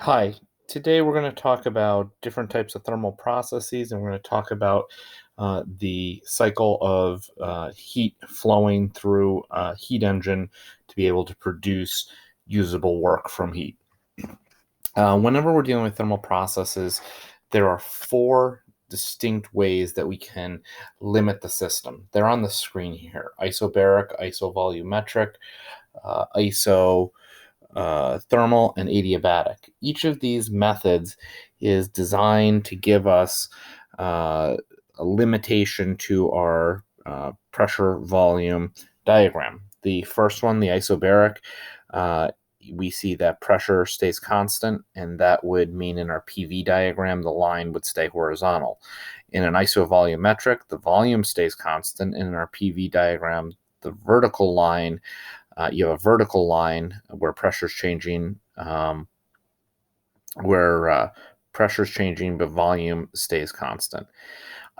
Hi, today we're going to talk about different types of thermal processes, and we're going to talk about the cycle of heat flowing through a heat engine to be able to produce usable work from heat. Whenever we're dealing with thermal processes, there are four distinct ways that we can limit the system. They're on the screen here: isobaric, isovolumetric, iso thermal, and adiabatic. Each of these methods is designed to give us a limitation to our pressure volume diagram. The first one, the isobaric, uh, we see that pressure stays constant, and that would mean in our PV diagram, the line would stay horizontal. In an isovolumetric, the volume stays constant, and in our PV diagram, the vertical line you have a vertical line where pressure's changing, where pressure's changing, but volume stays constant.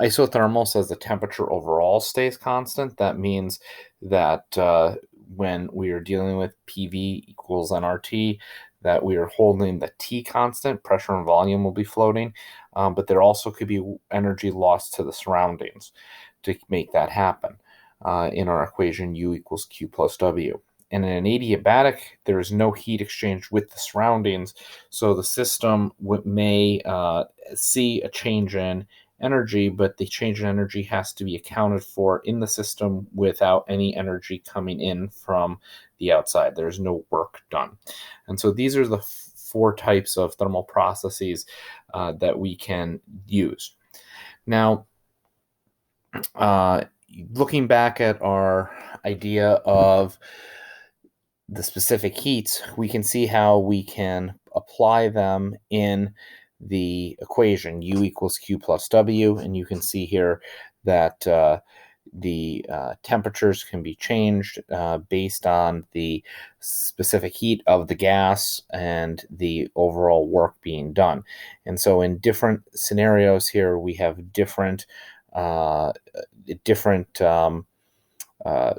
Isothermal says the temperature overall stays constant. That means that when we are dealing with PV equals nRT, that we are holding the T constant, pressure and volume will be floating, but there also could be energy lost to the surroundings to make that happen. In our equation, U equals Q plus W. And in an adiabatic, there is no heat exchange with the surroundings, so the system may see a change in energy, but the change in energy has to be accounted for in the system without any energy coming in from the outside. There's no work done. And so these are the four types of thermal processes that we can use. Now, uh, looking back at our idea of the specific heats, we can see how we can apply them in the equation U equals Q plus W. And you can see here that the temperatures can be changed based on the specific heat of the gas and the overall work being done. And so in different scenarios here, we have uh, different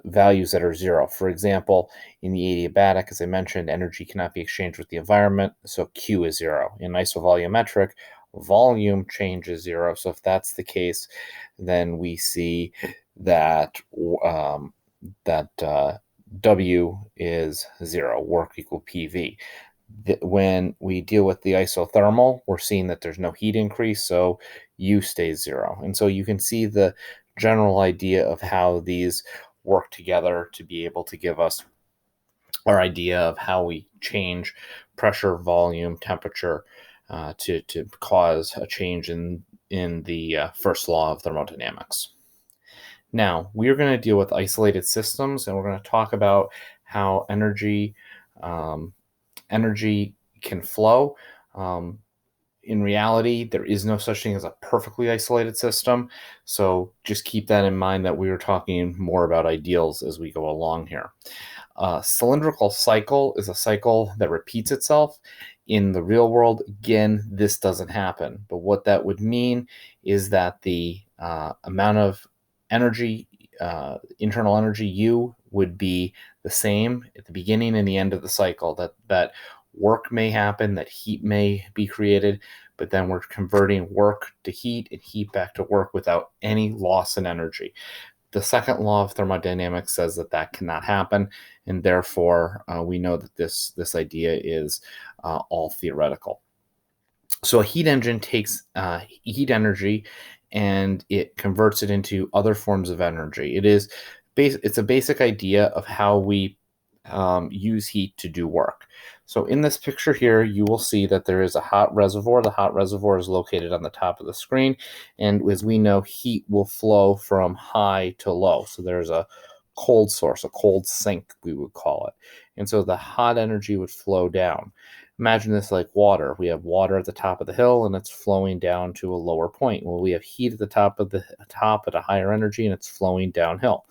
values that are zero. For example, in the adiabatic, as I mentioned, energy cannot be exchanged with the environment, so Q is zero. In isovolumetric, volume change is zero. So if that's the case, then we see that that W is zero, work equal PV. When we deal with the isothermal, we're seeing that there's no heat increase, so U stays zero. And so you can see the general idea of how these work together to be able to give us our idea of how we change pressure, volume, temperature to cause a change in the first law of thermodynamics. Now, we are going to deal with isolated systems, and we're going to talk about how um, energy can flow. Um, in reality, there is no such thing as a perfectly isolated system. So just keep that in mind that we are talking more about ideals as we go along here. A cylindrical cycle is a cycle that repeats itself. In the real world, again, this doesn't happen. But what that would mean is that the amount of energy, internal energy U, would be the same at the beginning and the end of the cycle. That work may happen, that heat may be created, but then we're converting work to heat and heat back to work without any loss in energy. The second law of thermodynamics says that that cannot happen, and therefore we know that this idea is all theoretical. So a heat engine takes heat energy and it converts it into other forms of energy. It's a basic idea of how we use heat to do work. So in this picture here, you will see that there is a hot reservoir. The hot reservoir is located on the top of the screen. And as we know, heat will flow from high to low. So there's a cold source, a cold sink, we would call it. And so the hot energy would flow down. Imagine this like water. We have water at the top of the hill and it's flowing down to a lower point. Well, we have heat at the top of the top at a higher energy and it's flowing downhill.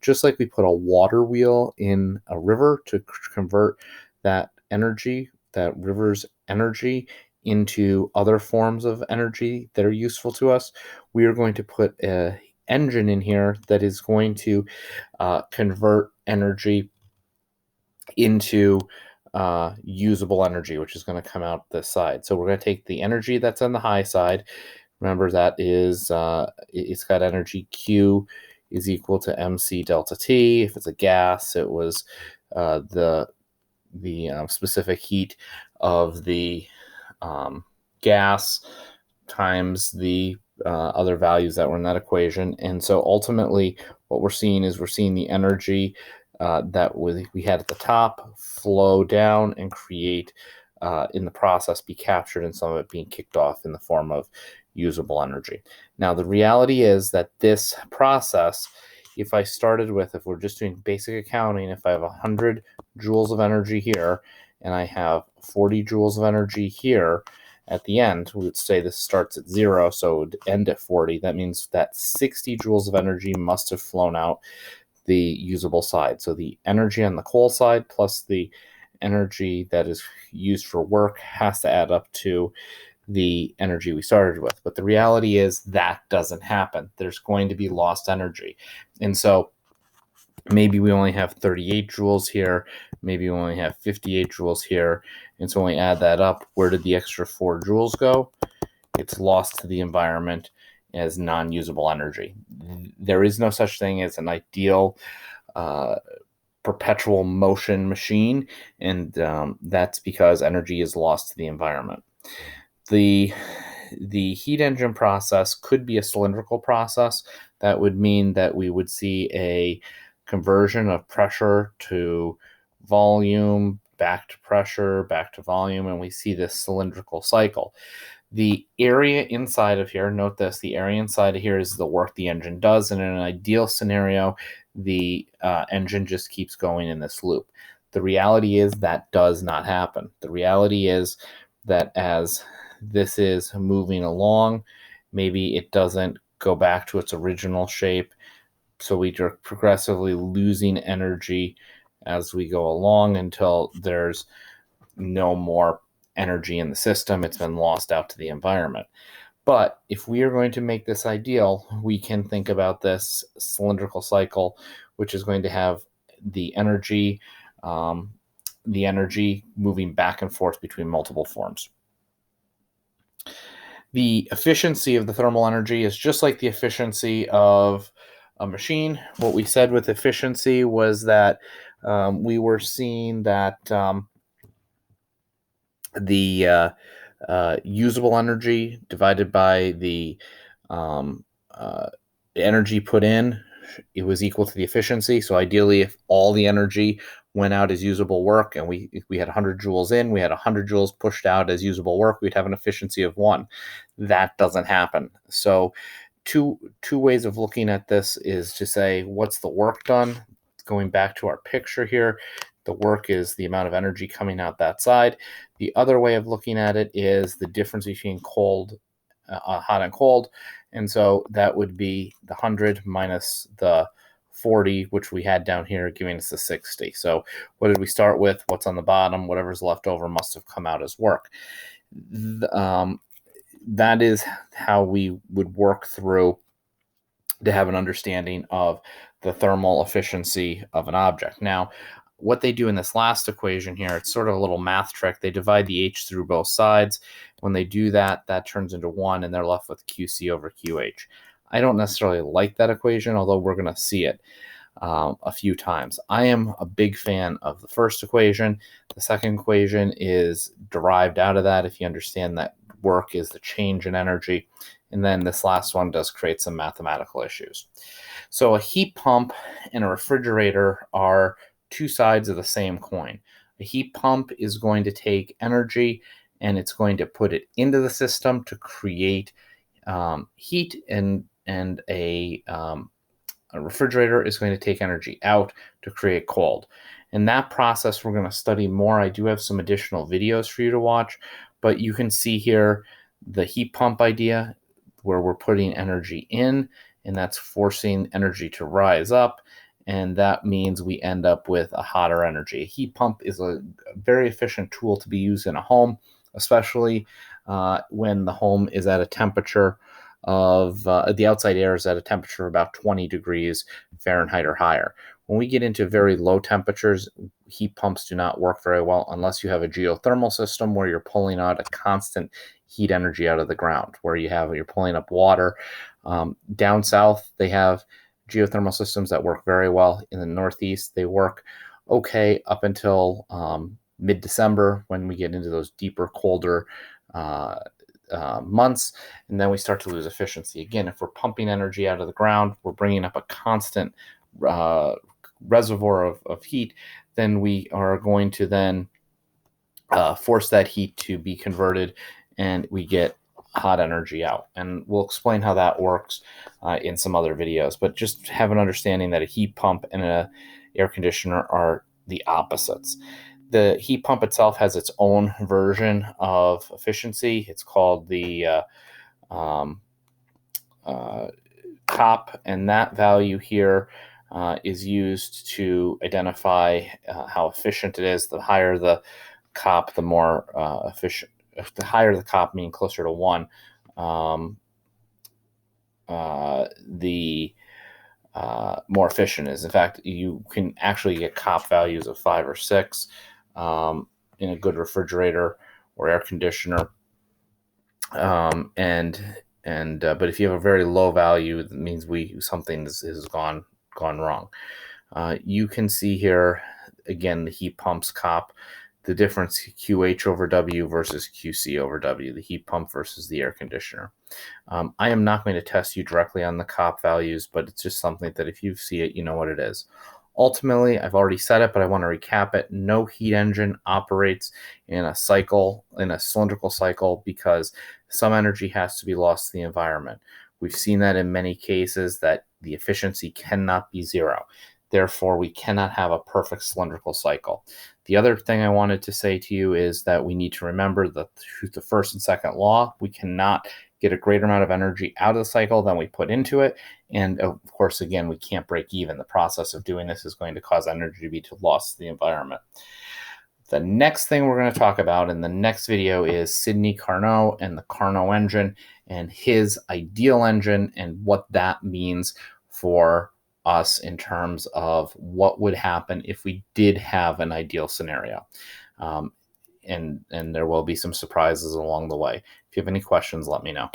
Just like we put a water wheel in a river to convert that energy, that river's energy, into other forms of energy that are useful to us, we are going to put a engine in here that is going to convert energy into usable energy, which is going to come out this side. So we're going to take the energy that's on the high side. Remember that is, it's got energy Q is equal to mc delta T. If it's a gas, it was the specific heat of the gas times the other values that were in that equation. And so ultimately what we're seeing is we're seeing the energy that we had at the top flow down and create in the process be captured, and some of it being kicked off in the form of usable energy. Now the reality is that this process, if we're just doing basic accounting, if I have 100 joules of energy here and I have 40 joules of energy here, at the end, we would say this starts at 0, so it would end at 40. That means that 60 joules of energy must have flown out the usable side. So the energy on the coal side plus the energy that is used for work has to add up to the energy we started with. But the reality is that doesn't happen. There's going to be lost energy. And so maybe we only have 38 joules here, maybe we only have 58 joules here. And so when we add that up, where did the extra 4 joules go? It's lost to the environment as non-usable energy. There is no such thing as an ideal perpetual motion machine, and that's because energy is lost to the environment. The heat engine process could be a cylindrical process. That would mean that we would see a conversion of pressure to volume, back to pressure, back to volume, and we see this cylindrical cycle. The area inside of here, note this, the area inside of here is the work the engine does, and in an ideal scenario, the engine just keeps going in this loop. The reality is that does not happen. The reality is that as this is moving along, maybe it doesn't go back to its original shape, so we are progressively losing energy as we go along until there's no more energy in the system. It's been lost out to the environment. But if we are going to make this ideal, we can think about this cylindrical cycle, which is going to have the energy moving back and forth between multiple forms. The efficiency of the thermal energy is just like the efficiency of a machine. What we said with efficiency was that we were seeing that the usable energy divided by the energy put in, it was equal to the efficiency. So ideally, if all the energy went out as usable work, and we had 100 joules in, we had 100 joules pushed out as usable work, we'd have an efficiency of 1. That doesn't happen. So two ways of looking at this is to say, what's the work done? Going back to our picture here, the work is the amount of energy coming out that side. The other way of looking at it is the difference between cold, hot and cold. And so that would be the 100 minus the 40, which we had down here, giving us the 60. So what did we start with? What's on the bottom? Whatever's left over must have come out as work. That is how we would work through to have an understanding of the thermal efficiency of an object. Now, what they do in this last equation here, it's sort of a little math trick. They divide the H through both sides. When they do that, that turns into 1, and they're left with QC over QH. I don't necessarily like that equation, although we're going to see it a few times. I am a big fan of the first equation. The second equation is derived out of that, if you understand that work is the change in energy. And then this last one does create some mathematical issues. So a heat pump and a refrigerator are two sides of the same coin. A heat pump is going to take energy and it's going to put it into the system to create heat, and a refrigerator is going to take energy out to create cold. And that process we're going to study more. I do have some additional videos for you to watch, but you can see here the heat pump idea where we're putting energy in, and that's forcing energy to rise up. And that means we end up with a hotter energy. A heat pump is a very efficient tool to be used in a home, especially when the home is at a temperature of, the outside air is at a temperature of about 20 degrees Fahrenheit or higher. When we get into very low temperatures, heat pumps do not work very well unless you have a geothermal system where you're pulling out a constant heat energy out of the ground, where you're pulling up water. Down south, they have geothermal systems that work very well. In the Northeast, they work okay up until mid-December, when we get into those deeper, colder uh, months, and then we start to lose efficiency. Again, if we're pumping energy out of the ground, we're bringing up a constant uh, reservoir of heat, then we are going to then force that heat to be converted, and we get hot energy out. And we'll explain how that works in some other videos, but just have an understanding that a heat pump and an air conditioner are the opposites. The heat pump itself has its own version of efficiency. It's called the um, uh, COP, and that value here is used to identify how efficient it is. The higher the COP, the more efficient. The higher the COP, meaning closer to 1, the more efficient it is. In fact, you can actually get COP values of 5 or 6 in a good refrigerator or air conditioner. But if you have a very low value, it means something has gone wrong. You can see here again the heat pump's COP, the difference QH over W versus QC over W, the heat pump versus the air conditioner. I am not going to test you directly on the COP values, but it's just something that if you see it, you know what it is. Ultimately, I've already said it, but I want to recap it. No heat engine operates in a cylindrical cycle, because some energy has to be lost to the environment. We've seen that in many cases, that the efficiency cannot be zero. Therefore, we cannot have a perfect cylindrical cycle. The other thing I wanted to say to you is that we need to remember the first and second law. We cannot get a greater amount of energy out of the cycle than we put into it. And of course, again, we can't break even. The process of doing this is going to cause energy to be lost to the environment. The next thing we're going to talk about in the next video is Sidney Carnot and the Carnot engine and his ideal engine, and what that means for us in terms of what would happen if we did have an ideal scenario. And there will be some surprises along the way. If you have any questions, let me know.